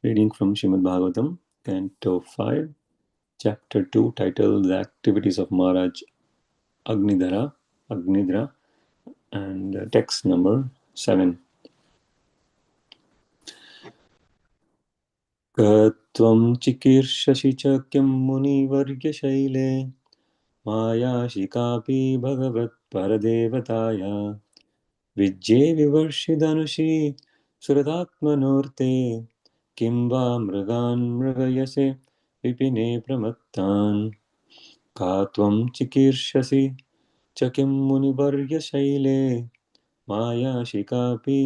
Reading from Srimad Bhagavatam, Canto 5, Chapter 2, titled The Activities of Maharaj Agnidra, and text number 7. Katvam chikirshasi chakyam munivarya maya shikapi bhagavat paradevataya vijje vivarshidhanushi suradatmanorte kimva mrigan mrigayase vipine pramattan katvam chikirshasi chakyam munivarya maya shikapi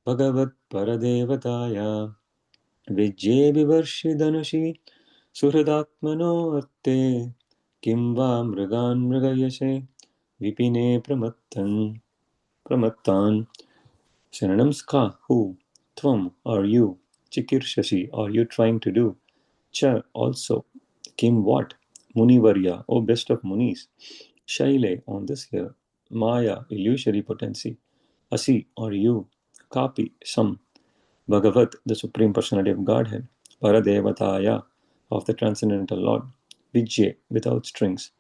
bhagavat paradevataya vijje vivarshidhanushi suhridatmano arte kim va mrigan mrigayase vipine pramattan. Synonyms: ka, who; tvam, are you; chikirshasi, are you trying to do; cha, also; kim, what; munivarya, O best of munis; shaile, on this hill; maya, illusory potency; asi, are you; kapi, some; Bhagavat, the Supreme Personality of Godhead; Paradevataya, of the Transcendental Lord; Vijay, without strings;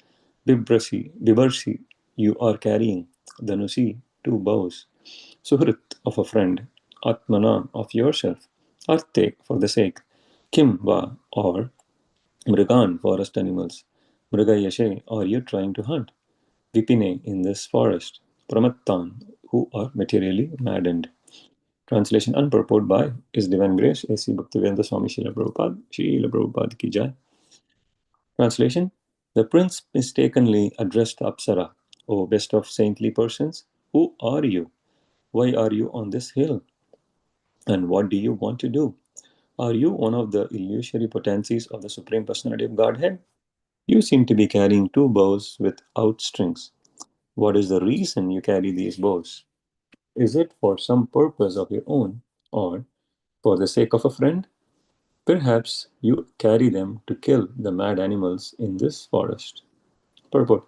Bibarsi, you are carrying; Dhanusi, two bows; Suhrit, of a friend; Atmana, of yourself; Arte, for the sake; Kim va, or Mrigan, forest animals; Mrigayashe, are you trying to hunt; Vipine, in this forest; Pramattan, who are materially maddened. Translation and purport by His Divine Grace A.C. Bhaktivedanta Swami Srila Prabhupada ki jai. Translation: The prince mistakenly addressed Apsara, O best of saintly persons, who are you? Why are you on this hill? And what do you want to do? Are you one of the illusory potencies of the Supreme Personality of Godhead? You seem to be carrying two bows without strings. What is the reason you carry these bows? Is it for some purpose of your own, or for the sake of a friend? Perhaps you carry them to kill the mad animals in this forest. Purport: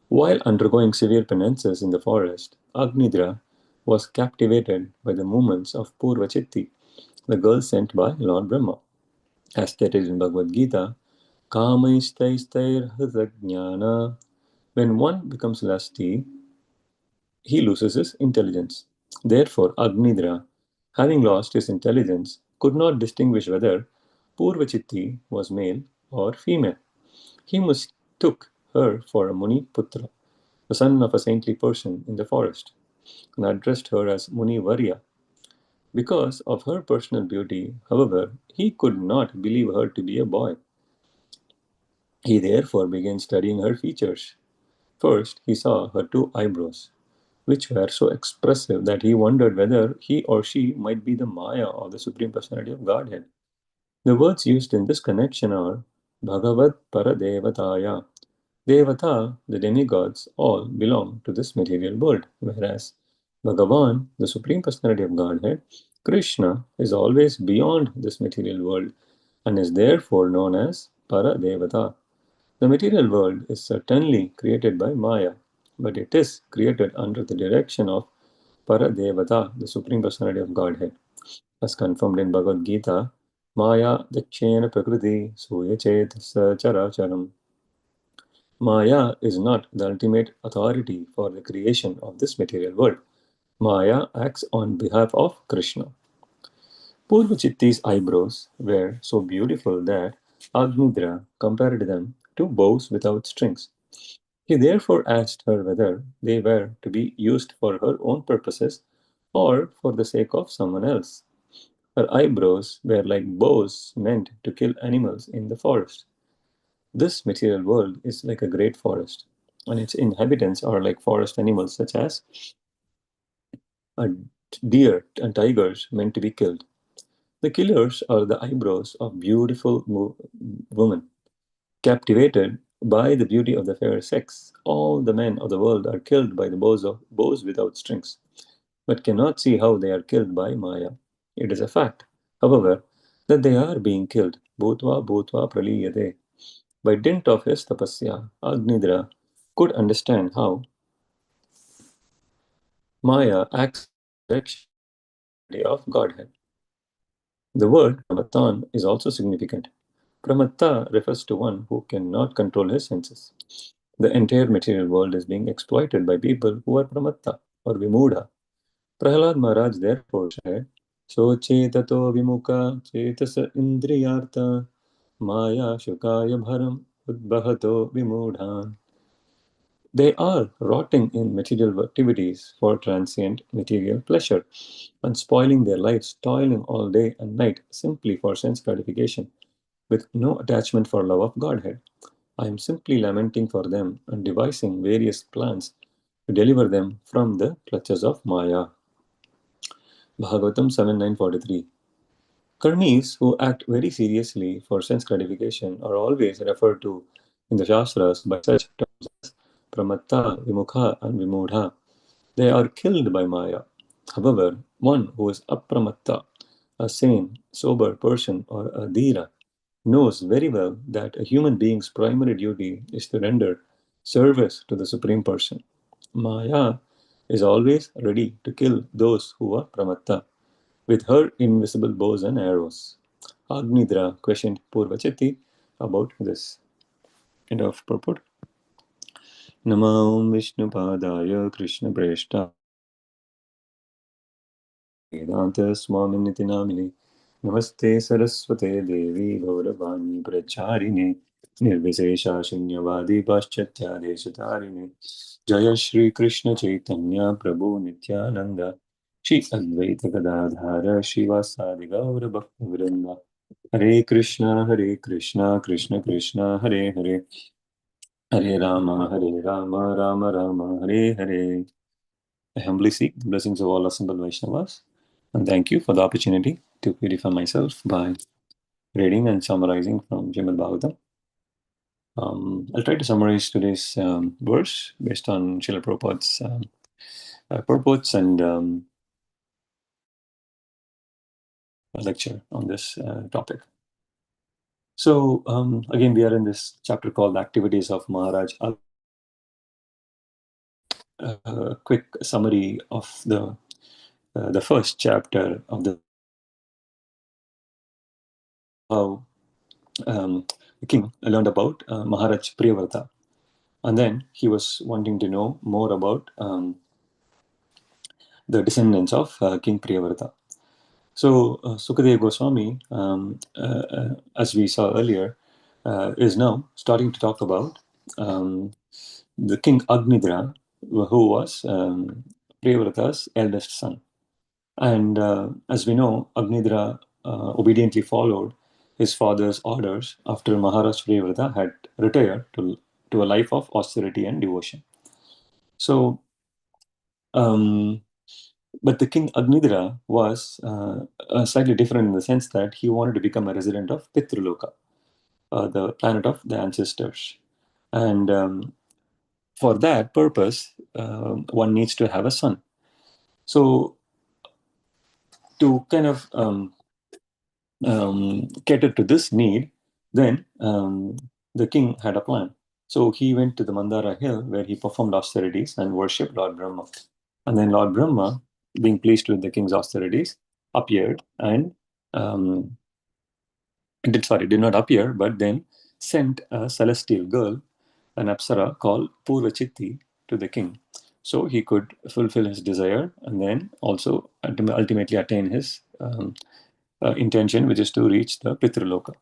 While undergoing severe penances in the forest, Agnidra was captivated by the movements of Purvachitti, the girl sent by Lord Brahma. As stated in Bhagavad Gita, Kamaistaistairhridajnana, when one becomes lusty, he loses his intelligence. Therefore, Agnidra, having lost his intelligence, could not distinguish whether Purvachitti was male or female. He mistook her for a Muni Putra, the son of a saintly person in the forest, and addressed her as Muni Varya. Because of her personal beauty, however, he could not believe her to be a boy. He therefore began studying her features. First, he saw her two eyebrows, which were so expressive that he wondered whether he or she might be the Maya of the Supreme Personality of Godhead. The words used in this connection are Bhagavat Paradevataya. Devata, the demigods, all belong to this material world, whereas Bhagavan, the Supreme Personality of Godhead, Krishna, is always beyond this material world and is therefore known as Paradevata. The material world is certainly created by Maya, but it is created under the direction of Paradevata, the Supreme Personality of Godhead. As confirmed in Bhagavad Gita, Maya Dakshena Prakriti Suyachet Characharam. Maya is not the ultimate authority for the creation of this material world. Maya acts on behalf of Krishna. Purvachitti's eyebrows were so beautiful that Agnidra compared them to bows without strings. He therefore asked her whether they were to be used for her own purposes or for the sake of someone else. Her eyebrows were like bows meant to kill animals in the forest. This material world is like a great forest, and its inhabitants are like forest animals such as a deer and tigers meant to be killed. The killers are the eyebrows of beautiful women. Captivated by the beauty of the fair sex, all the men of the world are killed by the bows without strings, but cannot see how they are killed by Maya. It is a fact, however, that they are being killed. Bhutva bhutva praliyate. By dint of his tapasya, Agnidra could understand how Maya acts in the direction of Godhead. The word pramattan is also significant. Pramatta refers to one who cannot control his senses. The entire material world is being exploited by people who are pramatta or vimudha. Prahlad Maharaj therefore said, So chetato vimuka chetasa indriyartha maya shukaya bharam udbahato vimudhan. They are rotting in material activities for transient material pleasure and spoiling their lives, toiling all day and night simply for sense gratification, with no attachment for love of Godhead. I am simply lamenting for them and devising various plans to deliver them from the clutches of Maya. Bhagavatam 7.9.43. Karmis who act very seriously for sense gratification are always referred to in the Shastras by such terms as Pramatta, Vimukha, and Vimudha. They are killed by Maya. However, one who is Apramatta, a sane, sober person, or a Dhira, knows very well that a human being's primary duty is to render service to the Supreme Person. Maya is always ready to kill those who are Pramatta with her invisible bows and arrows. Agnidra questioned Purvachati about this. End of purport. Namam Vishnu Padaya Krishna Preshta Vedanta Swaminiti Namini Namaste Saraswate Devi Gauravani Pracharine Nirvisesha Shunyavadi Paschatya Deshatarine Jaya Shri Krishna Chaitanya Prabhu Nityananda Shri Advaita Gadadhara Shivasadi Gaura Bhakta Vrinda Hare Krishna, Krishna Krishna, Hare Hare, Hare Rama, Rama Rama, Hare Hare. I humbly seek the blessings of all assembled Vaishnavas and thank you for the opportunity to purify myself by reading and summarizing from Srimad Bhagavatam. I'll try to summarize today's verse based on Srila Prabhupada's purports and a lecture on this topic. So, again, we are in this chapter called Activities of Maharaj. A quick summary of the first chapter of the how the king learned about Maharaj Priyavrata, and then he was wanting to know more about the descendants of King Priyavrata. So Sukadeva Goswami, as we saw earlier, is now starting to talk about the king Agnidra, who was Priyavrata's eldest son. And as we know, Agnidra obediently followed his father's orders after Maharaj Priyavrata had retired to a life of austerity and devotion. So, but the king Agnidra was slightly different in the sense that he wanted to become a resident of Pitruloka, the planet of the ancestors. And for that purpose, one needs to have a son. So, to kind of cater to this need, then the king had a plan. So he went to the Mandara hill where he performed austerities and worshipped Lord Brahma. And then Lord Brahma, being pleased with the king's austerities, appeared and did not appear, but then sent a celestial girl, an apsara called Purvachitti, to the king. So he could fulfill his desire and then also ultimately attain his intention, which is to reach the Pitraloka.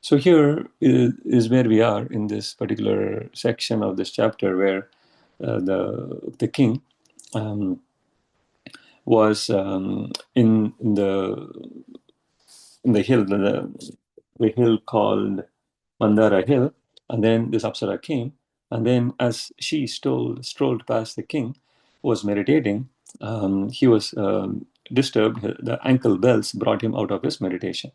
So here is where we are in this particular section of this chapter, where the king was in the hill, the hill called Mandara Hill, and then this Apsara came, and then as she strolled past the king, who was meditating, he was disturbed. The ankle bells brought him out of his meditation.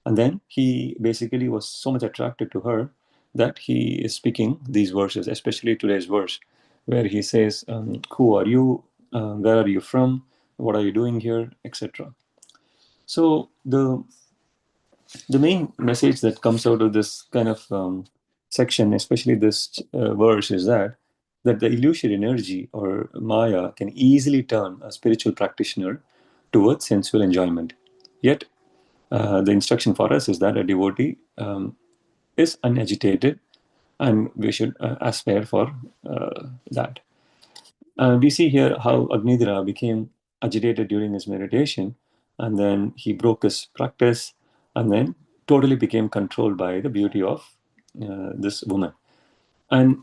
And then he basically was so much attracted to her that he is speaking these verses, especially today's verse, where he says, who are you? Where are you from? What are you doing here? Etc. So the main message that comes out of this kind of section, especially this verse, is that the illusory energy or Maya can easily turn a spiritual practitioner towards sensual enjoyment. Yet The instruction for us is that a devotee is unagitated, and we should aspire for that. We see here how Agnidra became agitated during his meditation, and then he broke his practice, and then totally became controlled by the beauty of this woman. And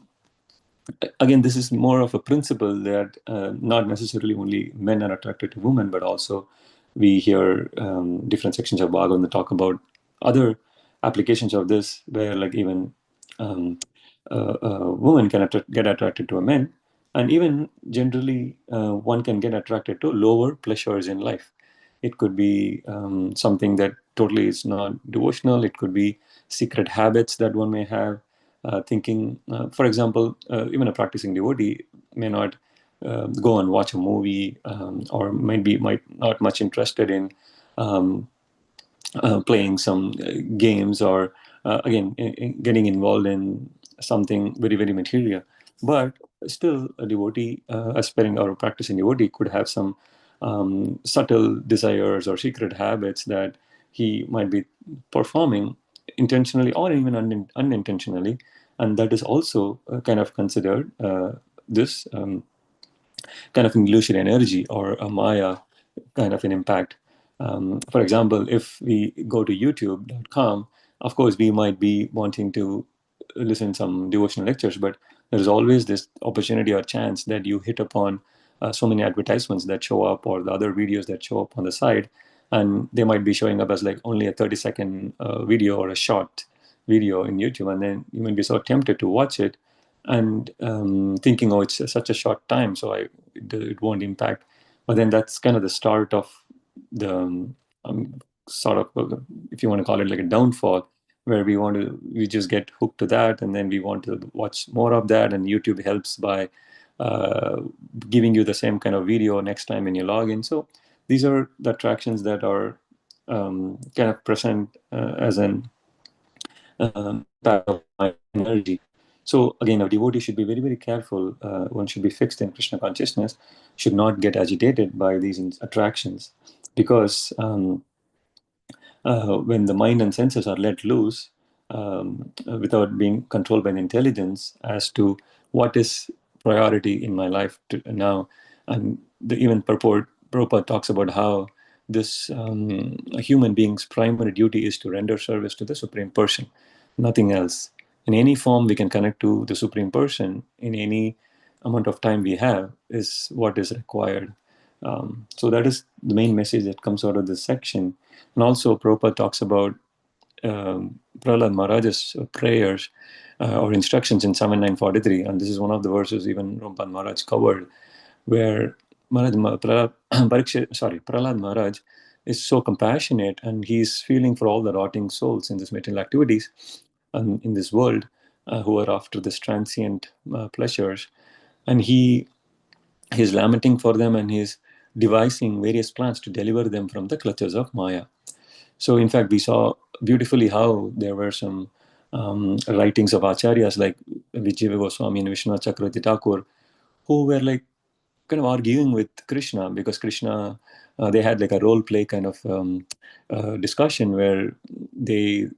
again, this is more of a principle that not necessarily only men are attracted to women, but also we hear different sections of Bhagavatam that talk about other applications of this, where like even um, a woman can get attracted to a man, and even generally one can get attracted to lower pleasures in life. It could be something that totally is not devotional. It could be secret habits that one may have. Thinking, for example, even a practicing devotee may not go and watch a movie, or might not much interested in um, playing some games, or again getting involved in something very very material. But still a devotee aspiring or practicing devotee could have some subtle desires or secret habits that he might be performing intentionally or even unintentionally, and that is also kind of considered this kind of illusory energy or a Maya kind of an impact. For example, if we go to youtube.com, of course, we might be wanting to listen some devotional lectures, but there's always this opportunity or chance that you hit upon so many advertisements that show up, or the other videos that show up on the side, and they might be showing up as like only a 30-second video or a short video in YouTube, and then you might be so tempted to watch it, and thinking, oh, it's such a short time, so it won't impact. But then that's kind of the start of the sort of, if you want to call it like a downfall, where we just get hooked to that, and then we want to watch more of that, and YouTube helps by uh, giving you the same kind of video next time when you log in. So these are the attractions that are kind of present as an impact of my energy. So again, a devotee should be very, very careful. One should be fixed in Krishna consciousness, should not get agitated by these attractions, because when the mind and senses are let loose without being controlled by the intelligence as to what is priority in my life now, and even Prabhupada talks about how this a human being's primary duty is to render service to the Supreme Person, nothing else. In any form we can connect to the Supreme Person in any amount of time we have is what is required. So that is the main message that comes out of this section. And also, Prabhupada talks about Prahlad Maharaj's prayers or instructions in 7943, and this is one of the verses even Rampan Maharaj covered, where Prahlad Maharaj is so compassionate, and he's feeling for all the rotting souls in these material activities and in this world who are after this transient pleasures, and he's lamenting for them, and he's devising various plans to deliver them from the clutches of Maya. So, in fact, we saw beautifully how there were some writings of acharyas like Vijaya Goswami and Vishwanath Chakravarti Thakur, who were like kind of arguing with Krishna, because Krishna, they had like a role play kind of discussion where they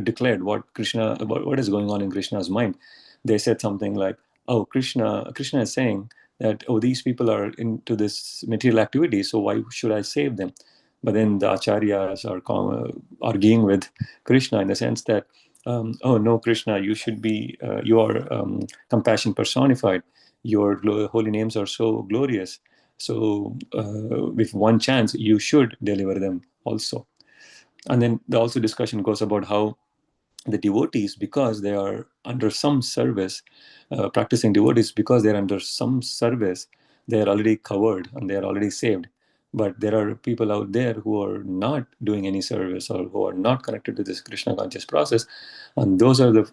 declared what is going on in Krishna's mind. They said something like, "Oh, Krishna is saying that, oh, these people are into this material activity, so why should I save them?" But then the acharyas are arguing with Krishna in the sense that, "Oh no, Krishna, you should be, you are compassion personified. Your holy names are so glorious. So, with one chance, you should deliver them also." And then the also discussion goes about how the devotees, because they are under some service, practicing devotees, because they're under some service, they are already covered and they are already saved. But there are people out there who are not doing any service, or who are not connected to this Krishna conscious process, and those are the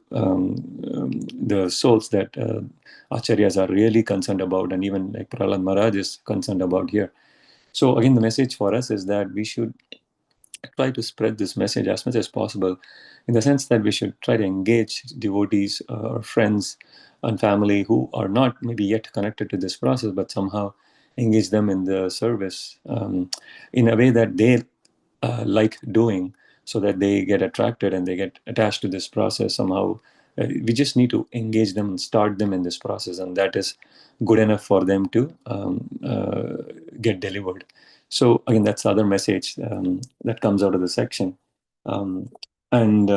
souls that acharyas are really concerned about, and even like Prahlad Maharaj is concerned about here. So again, the message for us is that we should try to spread this message as much as possible, in the sense that we should try to engage devotees or friends and family who are not maybe yet connected to this process, but somehow engage them in the service in a way that they like doing, so that they get attracted and they get attached to this process somehow. We just need to engage them and start them in this process, and that is good enough for them to get delivered. So again, that's the other message that comes out of the section. Um, and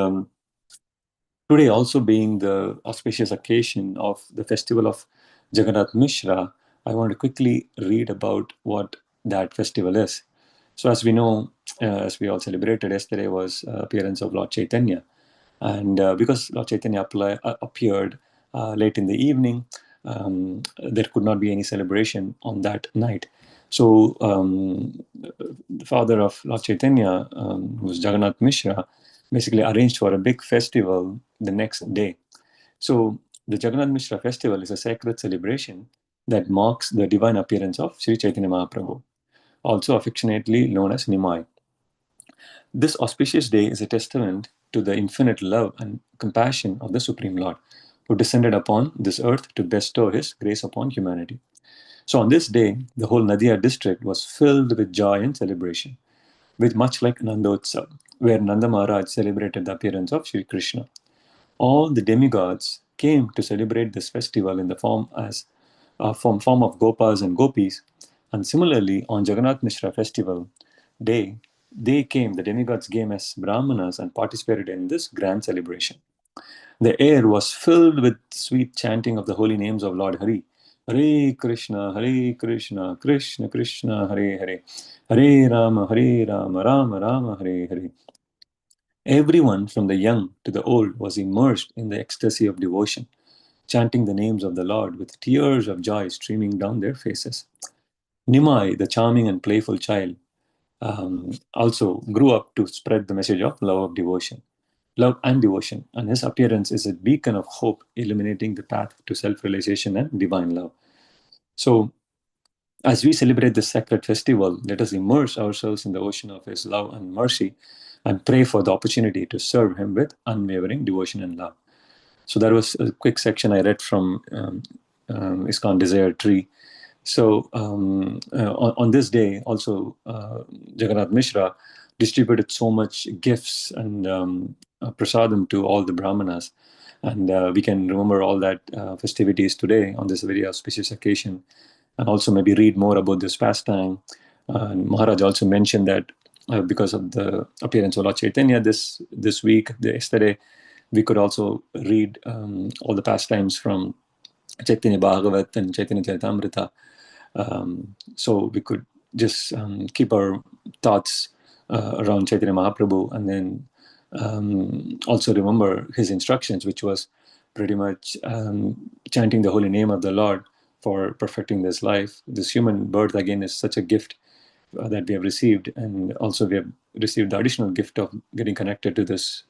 Today also being the auspicious occasion of the festival of Jagannath Mishra, I want to quickly read about what that festival is. So as we know, as we all celebrated yesterday, was appearance of Lord Chaitanya. And because Lord Chaitanya appeared late in the evening, there could not be any celebration on that night. So the father of Lord Chaitanya, who was Jagannath Mishra, basically arranged for a big festival the next day. So the Jagannath Mishra festival is a sacred celebration that marks the divine appearance of Sri Chaitanya Mahaprabhu, also affectionately known as Nimai. This auspicious day is a testament to the infinite love and compassion of the Supreme Lord, who descended upon this earth to bestow his grace upon humanity. So on this day, the whole Nadia district was filled with joy and celebration, with much like Nandotsav, where Nanda Maharaj celebrated the appearance of Sri Krishna. All the demigods came to celebrate this festival in the form of gopas and gopis. And similarly, on Jagannath Mishra festival day, the demigods came as brahmanas and participated in this grand celebration. The air was filled with sweet chanting of the holy names of Lord Hari. Hare Krishna, Krishna Krishna, Hare Hare, Hare Rama, Rama Rama, Hare Hare. Everyone from the young to the old was immersed in the ecstasy of devotion, chanting the names of the Lord with tears of joy streaming down their faces. Nimai, the charming and playful child, also grew up to spread the message of love and devotion, and his appearance is a beacon of hope, illuminating the path to self-realization and divine love. So, as we celebrate this sacred festival, let us immerse ourselves in the ocean of his love and mercy and pray for the opportunity to serve him with unwavering devotion and love. So that was a quick section I read from ISKCON Desire Tree. So on this day, also Jagannath Mishra distributed so much gifts and prasadam to all the brahmanas, and we can remember all that festivities today on this very auspicious occasion, and also maybe read more about this pastime. Maharaj also mentioned that because of the appearance of Lord Chaitanya this week, yesterday, we could also read all the pastimes from Chaitanya Bhagavat and Chaitanya Charitamrita. So we could just keep our thoughts around Chaitanya Mahaprabhu, and then also remember his instructions, which was pretty much chanting the holy name of the Lord for perfecting this life. This human birth, again, is such a gift that we have received, and also we have received the additional gift of getting connected to this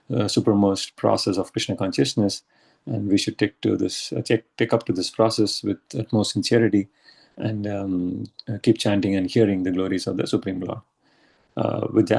supermost process of Krishna consciousness, and we should take up to this process with utmost sincerity, and keep chanting and hearing the glories of the Supreme Lord. With that,